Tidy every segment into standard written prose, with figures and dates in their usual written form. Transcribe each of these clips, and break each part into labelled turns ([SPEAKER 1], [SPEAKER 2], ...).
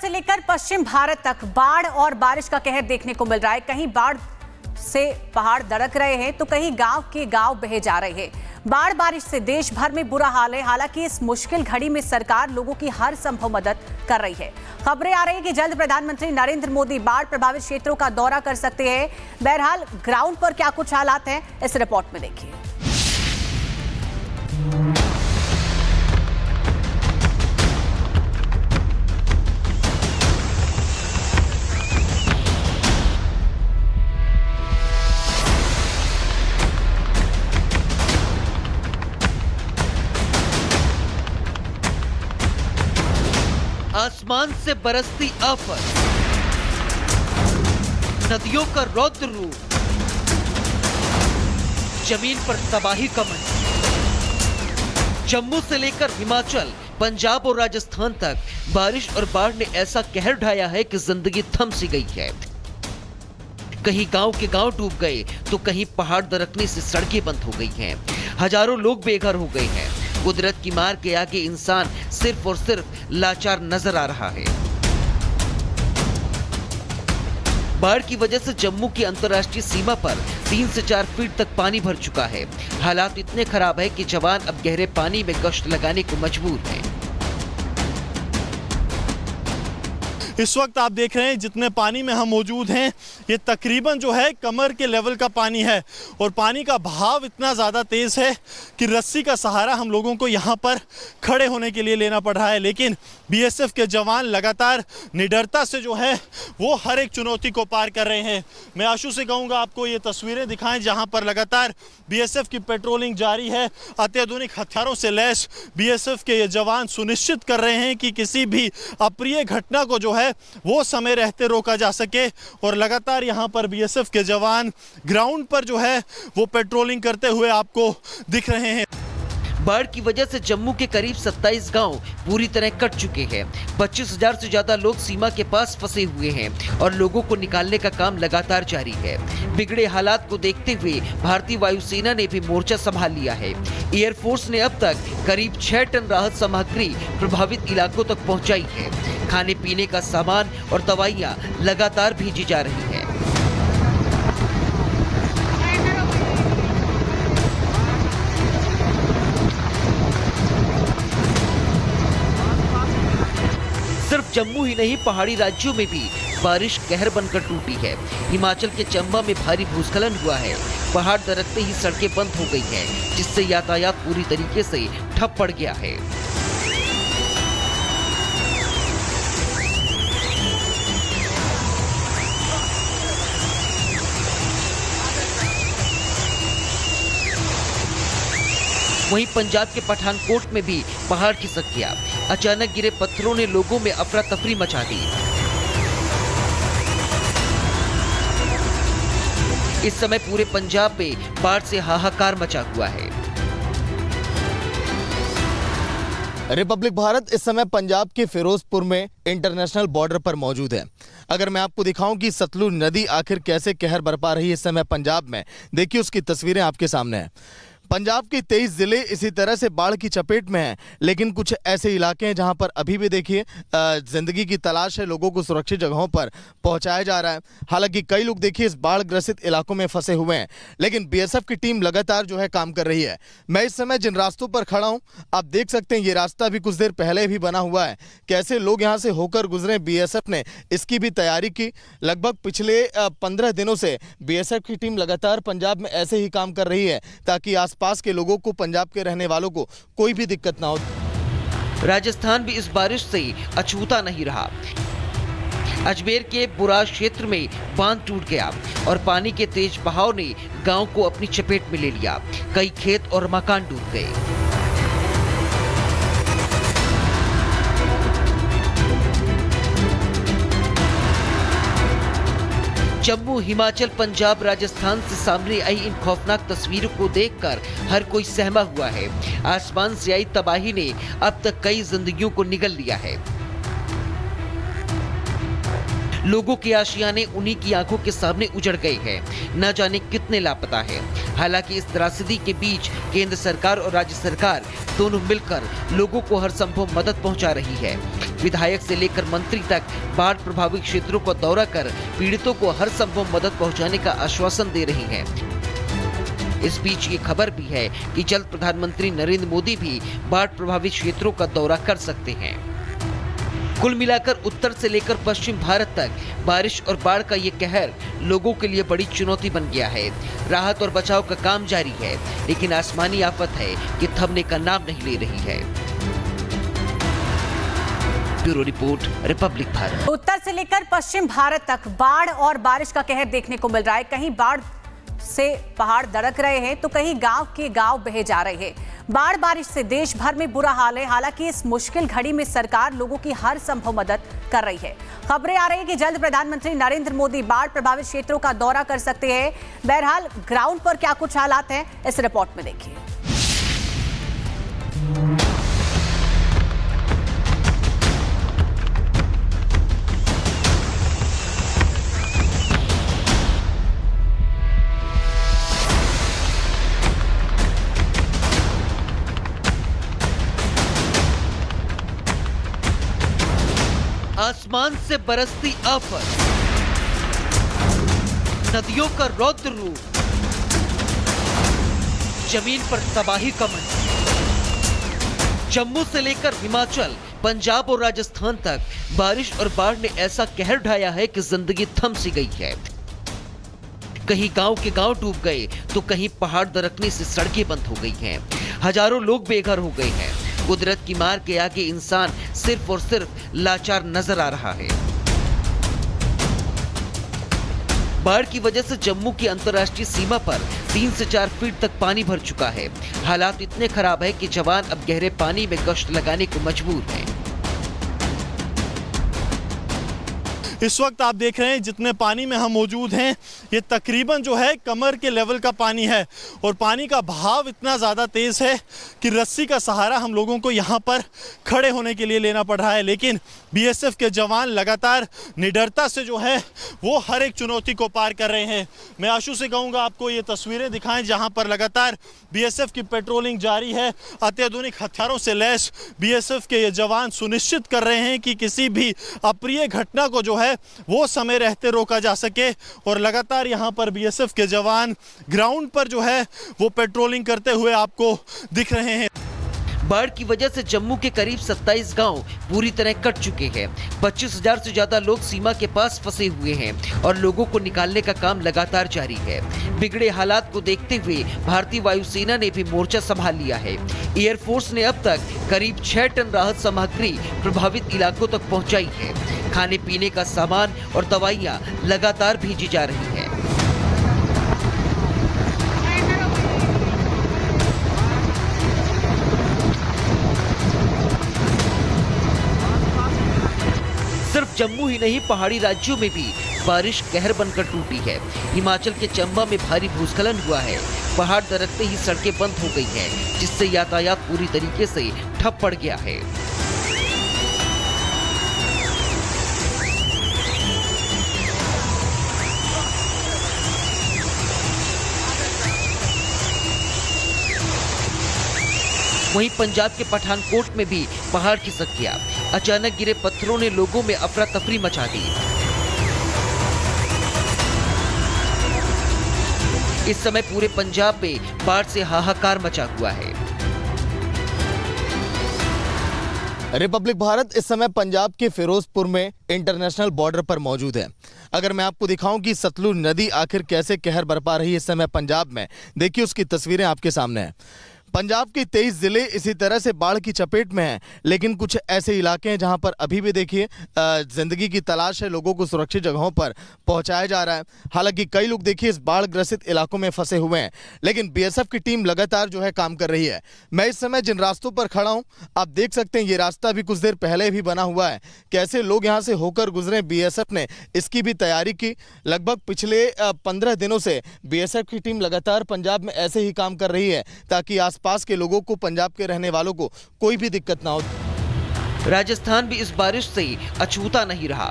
[SPEAKER 1] से लेकर पश्चिम भारत तक बाढ़ और बारिश का कहर देखने को मिल रहा है। कहीं बाढ़ से पहाड़ दरक रहे हैं तो कहीं गांव के गांव बहे जा रहे हैं। बाढ़ बारिश से देश भर में बुरा हाल है। हालांकि इस मुश्किल घड़ी में सरकार लोगों की हर संभव मदद कर रही है। खबरें आ रही है कि जल्द प्रधानमंत्री नरेंद्र मोदी बाढ़ प्रभावित क्षेत्रों का दौरा कर सकते हैं। बहरहाल ग्राउंड पर क्या कुछ हालात हैं, इस रिपोर्ट में देखिए।
[SPEAKER 2] आसमान से बरसती आफत, नदियों का रौद्र रूप, जमीन पर तबाही का मंजर। जम्मू से लेकर हिमाचल, पंजाब और राजस्थान तक बारिश और बाढ़ ने ऐसा कहर ढाया है कि जिंदगी थम सी गई है। कहीं गांव के गांव डूब गए तो कहीं पहाड़ दरकने से सड़कें बंद हो गई हैं। हजारों लोग बेघर हो गए हैं। कुदरत की मार के आगे इंसान सिर्फ और सिर्फ लाचार नजर आ रहा है। बाढ़ की वजह से जम्मू की अंतर्राष्ट्रीय सीमा पर 3 से 4 फीट तक पानी भर चुका है। हालात इतने खराब है कि जवान अब गहरे पानी में गश्त लगाने को मजबूर हैं।
[SPEAKER 3] इस वक्त आप देख रहे हैं जितने पानी में हम मौजूद हैं ये तकरीबन जो है कमर के लेवल का पानी है और पानी का बहाव इतना ज़्यादा तेज़ है कि रस्सी का सहारा हम लोगों को यहाँ पर खड़े होने के लिए लेना पड़ रहा है। लेकिन बीएसएफ के जवान लगातार निडरता से जो है वो हर एक चुनौती को पार कर रहे हैं। मैं आशु से कहूँगा आपको ये तस्वीरें दिखाएं जहाँ पर लगातार बीएसएफ की पेट्रोलिंग जारी है। अत्याधुनिक हथियारों से लैस बीएसएफ के ये जवान सुनिश्चित कर रहे हैं कि किसी भी अप्रिय घटना को जो है वो समय रहते रोका जा सके और लगातार यहां पर बीएसएफ के जवान ग्राउंड पर जो है वो पेट्रोलिंग करते हुए आपको दिख रहे हैं।
[SPEAKER 2] बाढ़ की वजह से जम्मू के करीब 27 गांव पूरी तरह कट चुके हैं। 25,000 से ज्यादा लोग सीमा के पास फंसे हुए हैं और लोगों को निकालने का काम लगातार जारी है। बिगड़े हालात को देखते हुए भारतीय वायुसेना ने भी मोर्चा संभाल लिया है। एयरफोर्स ने अब तक करीब 6 टन राहत सामग्री प्रभावित इलाकों तक पहुंचाई है। खाने पीने का सामान और दवाइयां लगातार भेजी जा रही है। सिर्फ जम्मू ही नहीं, पहाड़ी राज्यों में भी बारिश कहर बनकर टूटी है। हिमाचल के चंबा में भारी भूस्खलन हुआ है। पहाड़ दरकते ही सड़कें बंद हो गई हैं, जिससे यातायात पूरी तरीके से ठप पड़ गया है। वहीं पंजाब के पठानकोट में भी पहाड़ खिसक गया। अचानक गिरे पत्थरों ने लोगों में अफरा तफरी मचा दी। इस समय पूरे पंजाब में बाढ़ से हाहाकार मचा हुआ है।
[SPEAKER 4] रिपब्लिक भारत इस समय पंजाब के फिरोजपुर में इंटरनेशनल बॉर्डर पर मौजूद है। अगर मैं आपको दिखाऊं कि सतलुज नदी आखिर कैसे कहर बरपा रही है इस समय पंजाब में, देखिए उसकी तस्वीरें आपके सामने हैं। पंजाब के 23 जिले इसी तरह से बाढ़ की चपेट में हैं, लेकिन कुछ ऐसे इलाके हैं जहां पर अभी भी देखिए जिंदगी की तलाश है। लोगों को सुरक्षित जगहों पर पहुंचाया जा रहा है। हालांकि कई लोग देखिए इस बाढ़ ग्रसित इलाकों में फंसे हुए हैं, लेकिन बीएसएफ की टीम लगातार जो है काम कर रही है। मैं इस समय जिन रास्तों पर खड़ा हूं, आप देख सकते हैं ये रास्ता भी कुछ देर पहले भी बना हुआ है। कैसे लोग यहाँ से होकर गुजरे, बीएसएफ ने इसकी भी तैयारी की। लगभग पिछले 15 दिनों से बीएसएफ की टीम लगातार पंजाब में ऐसे ही काम कर रही है ताकि पास के लोगों को, पंजाब के रहने वालों को कोई भी दिक्कत ना हो।
[SPEAKER 2] राजस्थान भी इस बारिश से अछूता नहीं रहा। अजमेर के बुराज क्षेत्र में बांध टूट गया और पानी के तेज बहाव ने गांव को अपनी चपेट में ले लिया। कई खेत और मकान डूब गए। जम्मू, हिमाचल, पंजाब, राजस्थान से सामने आई इन खौफनाक तस्वीरों को देखकर हर कोई सहमा हुआ है। आसमान से आई तबाही ने अब तक कई जिंदगियों को निगल लिया है। लोगों के आशियाने उन्हीं की आंखों के सामने उजड़ गए हैं। न जाने कितने लापता हैं। हालांकि इस त्रासदी के बीच केंद्र सरकार और राज्य सरकार दोनों मिलकर लोगों को हर संभव मदद पहुंचा रही है। विधायक से लेकर मंत्री तक बाढ़ प्रभावित क्षेत्रों का दौरा कर पीड़ितों को हर संभव मदद पहुंचाने का आश्वासन दे रही हैं। इस बीच ये खबर भी है कि जल्द प्रधानमंत्री नरेंद्र मोदी भी बाढ़ प्रभावित क्षेत्रों का दौरा कर सकते हैं। कुल मिलाकर उत्तर से लेकर पश्चिम भारत तक बारिश और बाढ़ का ये कहर लोगों के लिए बड़ी चुनौती बन गया है। राहत और बचाव का काम जारी है, लेकिन आसमानी आफत है कि थमने का नाम नहीं ले रही है। Bureau report, Republic Bharat.
[SPEAKER 1] उत्तर से लेकर पश्चिम भारत तक बाढ़ और बारिश का कहर देखने को मिल रहा है। कहीं बाढ़ से पहाड़ दरक रहे हैं तो कहीं गांव के गांव बहे जा रहे हैं। बाढ़ बारिश से देश भर में बुरा हाल है। हालांकि इस मुश्किल घड़ी में सरकार लोगों की हर संभव मदद कर रही है। खबरें आ रही है कि जल्द प्रधानमंत्री नरेंद्र मोदी बाढ़ प्रभावित क्षेत्रों का दौरा कर सकते हैं। बहरहाल ग्राउंड पर क्या कुछ हालात हैं, इस रिपोर्ट में देखिए।
[SPEAKER 2] आसमान से बरसती आफत, नदियों का रौद्र रूप, जमीन पर तबाही का मंजर। जम्मू से लेकर हिमाचल, पंजाब और राजस्थान तक बारिश और बाढ़ ने ऐसा कहर ढाया है कि जिंदगी थम सी गई है। कहीं गांव के गांव डूब गए तो कहीं पहाड़ दरकने से सड़कें बंद हो गई हैं। हजारों लोग बेघर हो गए हैं। कुदरत की मार के आगे इंसान सिर्फ और सिर्फ लाचार नजर आ रहा है। बाढ़ की वजह से जम्मू की अंतर्राष्ट्रीय सीमा पर 3 से 4 फीट तक पानी भर चुका है। हालात इतने खराब है कि जवान अब गहरे पानी में गश्त लगाने को मजबूर हैं।
[SPEAKER 3] इस वक्त आप देख रहे हैं जितने पानी में हम मौजूद हैं, ये तकरीबन जो है कमर के लेवल का पानी है और पानी का बहाव इतना ज़्यादा तेज़ है कि रस्सी का सहारा हम लोगों को यहाँ पर खड़े होने के लिए लेना पड़ रहा है। लेकिन बीएसएफ के जवान लगातार निडरता से जो है वो हर एक चुनौती को पार कर रहे हैं। मैं आशु से कहूँगा आपको ये तस्वीरें दिखाएं जहाँ पर लगातार बीएसएफ की पेट्रोलिंग जारी है। अत्याधुनिक हथियारों से लैस बीएसएफ के ये जवान सुनिश्चित कर रहे हैं कि किसी भी अप्रिय घटना को जो है वो समय रहते रोका जा सके। और लगातार यहाँ पर बीएसएफ के जवान ग्राउंड पर जो है वो पेट्रोलिंग करते हुए आपको दिख रहे हैं।
[SPEAKER 2] बाढ़ की वजह से जम्मू के करीब 27 गांव पूरी तरह कट चुके हैं। 25,000 से ज्यादा लोग सीमा के पास फंसे हुए हैं और लोगों को निकालने का काम लगातार जारी है। बिगड़े हालात को देखते हुए भारतीय वायुसेना ने भी मोर्चा संभाल लिया है। एयरफोर्स ने अब तक करीब 6 टन राहत सामग्री प्रभावित इलाकों तक पहुंचाई है। खाने पीने का सामान और दवाइयां लगातार भेजी जा रही है। सिर्फ जम्मू ही नहीं, पहाड़ी राज्यों में भी बारिश कहर बनकर टूटी है। हिमाचल के चंबा में भारी भूस्खलन हुआ है। पहाड़ दरकते ही सड़कें बंद हो गई हैं, जिससे यातायात पूरी तरीके से ठप पड़ गया है। वहीं पंजाब के पठानकोट में भी पहाड़ खिसक गया। अचानक गिरे पत्थरों ने लोगों में अफरा तफरी मचा दी। इस समय पूरे पंजाब में बाढ़ से हाहाकार मचा हुआ है।
[SPEAKER 4] रिपब्लिक भारत इस समय पंजाब के फिरोजपुर में इंटरनेशनल बॉर्डर पर मौजूद है। अगर मैं आपको दिखाऊं कि सतलुज नदी आखिर कैसे कहर बरपा रही है इस समय पंजाब में, देखिए उसकी तस्वीरें आपके सामने हैं। पंजाब के 23 जिले इसी तरह से बाढ़ की चपेट में हैं, लेकिन कुछ ऐसे इलाके हैं जहां पर अभी भी देखिए जिंदगी की तलाश है, लोगों को सुरक्षित जगहों पर पहुंचाया जा रहा है। हालांकि कई लोग देखिए इस बाढ़ ग्रसित इलाकों में फंसे हुए हैं, लेकिन बीएसएफ की टीम लगातार जो है काम कर रही है। मैं इस समय जिन रास्तों पर खड़ा हूं, आप देख सकते हैं ये रास्ता भी कुछ देर पहले भी बना हुआ है। कैसे लोग यहाँ से होकर गुजरे, बीएसएफ ने इसकी भी तैयारी की। लगभग पिछले 15 दिनों से बीएसएफ की टीम लगातार पंजाब में ऐसे ही काम कर रही है ताकि पास के लोगों को, पंजाब के रहने वालों को कोई भी दिक्कत ना हो।
[SPEAKER 2] राजस्थान भी इस बारिश से अछूता नहीं रहा।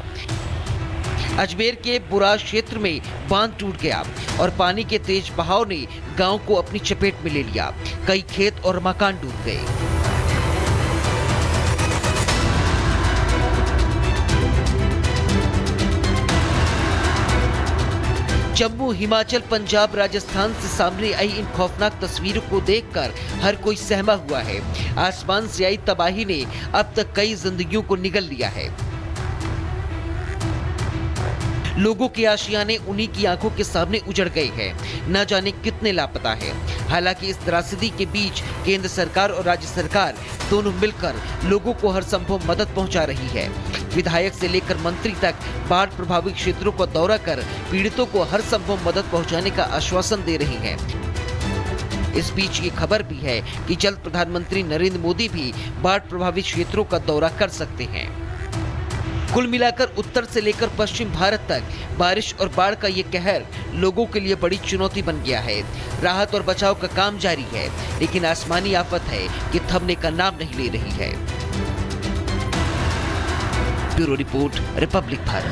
[SPEAKER 2] अजमेर के बुराज क्षेत्र में बांध टूट गया और पानी के तेज बहाव ने गांव को अपनी चपेट में ले लिया। कई खेत और मकान डूब गए। जम्मू, हिमाचल, पंजाब, राजस्थान से सामने आई इन खौफनाक तस्वीरों को देखकर हर कोई सहमा हुआ है। आसमान से आई तबाही ने अब तक कई जिंदगियों को निगल लिया है। लोगों के आशियाने उन्हीं की आंखों के सामने उजड़ गए हैं। न जाने कितने लापता हैं। हालांकि इस त्रासदी के बीच केंद्र सरकार और राज्य सरकार दोनों मिलकर लोगों को हर संभव मदद पहुंचा रही है। विधायक से लेकर मंत्री तक बाढ़ प्रभावित क्षेत्रों का दौरा कर पीड़ितों को हर संभव मदद पहुंचाने का आश्वासन दे रही हैं। इस बीच ये खबर भी है कि जल्द प्रधानमंत्री नरेंद्र मोदी भी बाढ़ प्रभावित क्षेत्रों का दौरा कर सकते हैं। कुल मिलाकर उत्तर से लेकर पश्चिम भारत तक बारिश और बाढ़ का ये कहर लोगों के लिए बड़ी चुनौती बन गया है। राहत और बचाव का काम जारी है, लेकिन आसमानी आफत है कि थमने का नाम नहीं ले रही है। Bureau report, Republic Bharat.